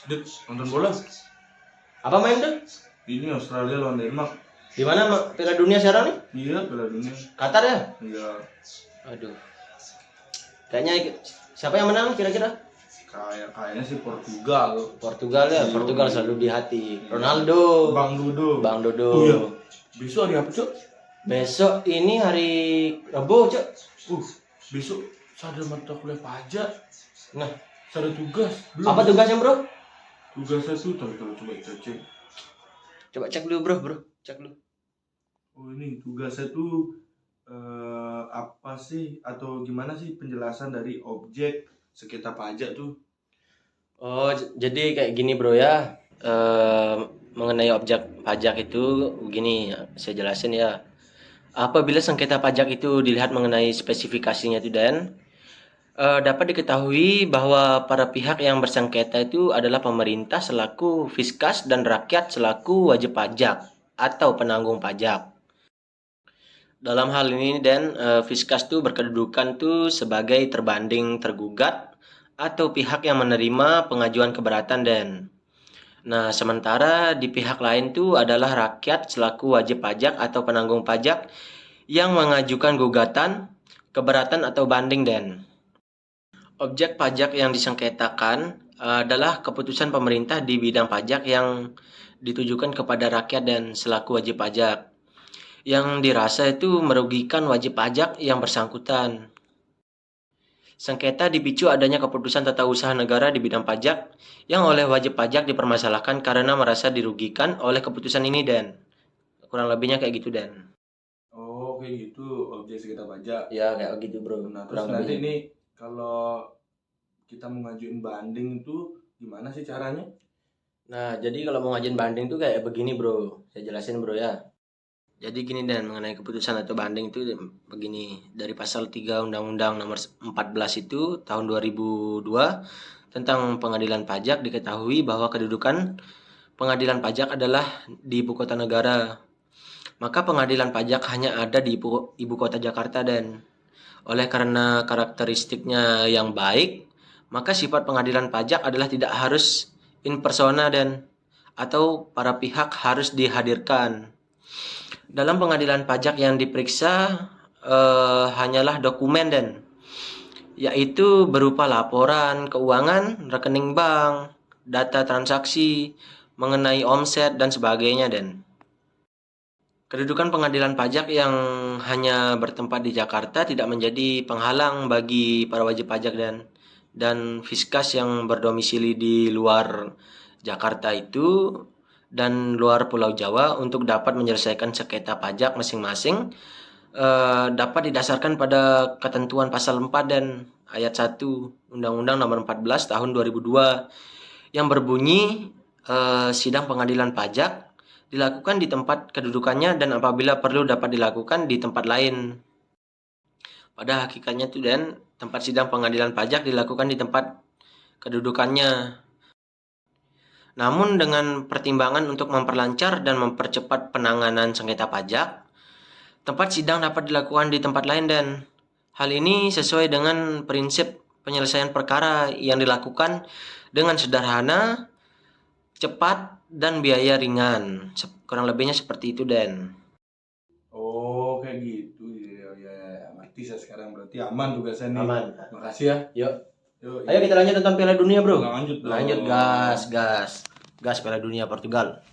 Dit, nonton bola. Apa main tuh? Ini Australia lawan Denmark. Di mana Piala Dunia sekarang nih? Iya, Piala Dunia. Qatar ya? Iya. Aduh. Kayaknya siapa yang menang kira-kira? Kayaknya sih Portugal. Portugal ya, Portugal selalu di hati. Ronaldo. Bang Dodo. Bang Dodo. Oh iya. Besok hari apa, Cok? Besok ini hari Rabu, Cok. Besok ada mata kuliah pajak. Nah, Ada tugas. apa tugasnya, Bro? Tugasnya tuh, coba kita cek. Coba cek dulu, Bro. Cek dulu. Oh, ini tugasnya tuh apa sih atau gimana sih penjelasan dari objek sengketa pajak tuh? Oh, jadi kayak gini, Bro ya. Mengenai objek pajak itu begini, saya jelasin ya. Apabila sengketa pajak itu dilihat mengenai spesifikasinya itu dan dapat diketahui bahwa para pihak yang bersengketa itu adalah pemerintah selaku fiskus dan rakyat selaku wajib pajak atau penanggung pajak. Dalam hal ini dan fiskus itu berkedudukan tuh sebagai terbanding tergugat atau pihak yang menerima pengajuan keberatan dan nah sementara di pihak lain tuh adalah rakyat selaku wajib pajak atau penanggung pajak yang mengajukan gugatan, keberatan atau banding dan objek pajak yang disengketakan adalah keputusan pemerintah di bidang pajak yang ditujukan kepada rakyat dan selaku wajib pajak yang dirasa itu merugikan wajib pajak yang bersangkutan. Sengketa dipicu adanya keputusan tata usaha negara di bidang pajak yang oleh wajib pajak dipermasalahkan karena merasa dirugikan oleh keputusan ini dan kurang lebihnya kayak gitu dan. Oh, kayak gitu objek sengketa pajak. Ya kayak gitu, Bro. Nah, terus Kurang nanti lebihnya. ini kalau kita mau ngajuin banding itu gimana sih caranya? Nah, jadi kalau mau ngajuin banding tuh kayak begini, Bro. Saya jelasin, Bro ya. Jadi gini dan mengenai keputusan atau banding itu begini. Dari pasal 3 Undang-Undang nomor 14 itu tahun 2002 tentang pengadilan pajak diketahui bahwa kedudukan pengadilan pajak adalah di ibu kota negara. Maka pengadilan pajak hanya ada di ibu kota Jakarta dan oleh karena karakteristiknya yang baik, maka sifat pengadilan pajak adalah tidak harus in persona dan atau para pihak harus dihadirkan. Dalam pengadilan pajak yang diperiksa hanyalah dokumen dan yaitu berupa laporan keuangan, rekening bank, data transaksi mengenai omset dan sebagainya dan kedudukan pengadilan pajak yang hanya bertempat di Jakarta tidak menjadi penghalang bagi para wajib pajak dan fiskus yang berdomisili di luar Jakarta itu dan luar Pulau Jawa untuk dapat menyelesaikan sengketa pajak masing-masing dapat didasarkan pada ketentuan pasal 4 dan ayat 1 Undang-Undang Nomor 14 Tahun 2002 yang berbunyi sidang pengadilan pajak dilakukan di tempat kedudukannya dan apabila perlu dapat dilakukan di tempat lain. Pada hakikatnya itu dan tempat sidang pengadilan pajak dilakukan di tempat kedudukannya. Namun dengan pertimbangan untuk memperlancar dan mempercepat penanganan sengketa pajak, tempat sidang dapat dilakukan di tempat lain dan hal ini sesuai dengan prinsip penyelesaian perkara yang dilakukan dengan sederhana, cepat, dan biaya ringan. Kurang lebihnya seperti itu, Dan. Oh, kayak gitu. Ya. Ngerti saya sekarang berarti aman tugasnya nih. Aman. Makasih ya. Yuk. Yuk, Ayo kita lanjut tentang Piala Dunia, Bro. lanjut dong. Lanjut, gas. Gas Piala Dunia Portugal.